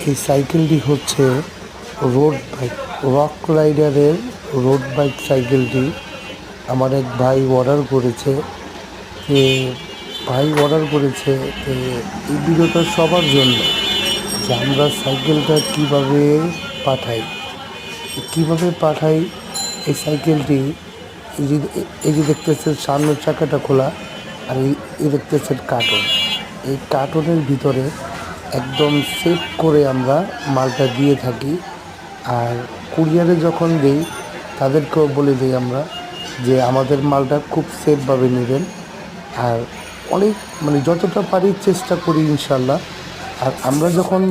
এই সাইকেলটি হচ্ছে রোড বাইক, রক রাইডারের রোড বাইক সাইকেলটি আমার এক ভাই অর্ডার করেছে। এই ভিডিওটা সবার জন্য, যে আমরা সাইকেলটা কীভাবে পাঠাই। এই সাইকেলটি এই যে দেখতেছেন সামনের চাকাটা খোলা, আর এই দেখতেছেন কার্টন। এই কার্টনের ভিতরে একদম সেফ করে আমরা মালটা দিয়ে থাকি। আর কুরিয়ারে যখন দিই তাদেরকেও বলে দিই আমরা যে আমাদের মালটা খুব সেফভাবে নেবেন। আর অনেক যতটা পারি চেষ্টা করি ইনশাল্লাহ। আর আমরা যখন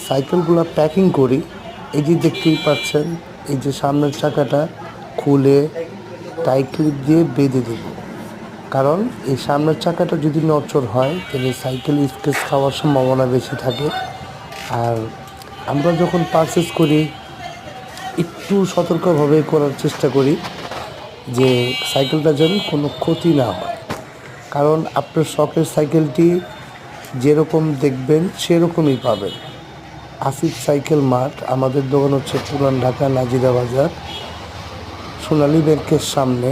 সাইকেলগুলো প্যাকিং করি, এই যে দেখতেই পাচ্ছেন, এই যে সামনের চাকাটা খুলে টাই ক্লিপ দিয়ে বেঁধে দেব। কারণ এই সামনের চাকাটা যদি নড়চড় হয় তাহলে সাইকেল স্কেচ খাওয়ার সম্ভাবনা বেশি থাকে। আর আমরা যখন পারচেস করি একটু সতর্কভাবে করার চেষ্টা করি যে সাইকেলটা যেন কোনো ক্ষতি না হয়। কারণ আপনার শখের সাইকেলটি যেরকম দেখবেন সেরকমই পাবেন। আসিফ সাইকেল মার্ট, আমাদের দোকান হচ্ছে পুরান ঢাকা নাজিরা বাজার, সোনালী ব্যাংকের সামনে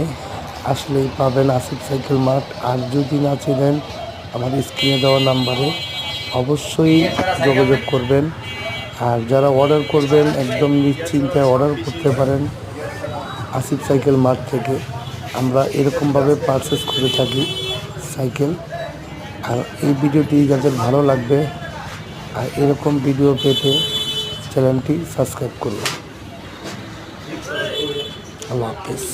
আসলেই পাবেন আসিফ সাইকেল মার্ট। আর যদি না চেনেন, আমার স্ক্রিনে দেওয়া নাম্বারে অবশ্যই যোগাযোগ করবেন। আর যারা অর্ডার করবেন একদম নিশ্চিন্তে অর্ডার করতে পারেন আসিফ সাইকেল মার্ট থেকে। আমরা এরকমভাবে পারচেস করে থাকি সাইকেল। আর এই ভিডিওটি যাদের ভালো লাগবে আর এরকম ভিডিও পেতে চ্যানেলটি সাবস্ক্রাইব করুন। আল্লাহ হাফেজ।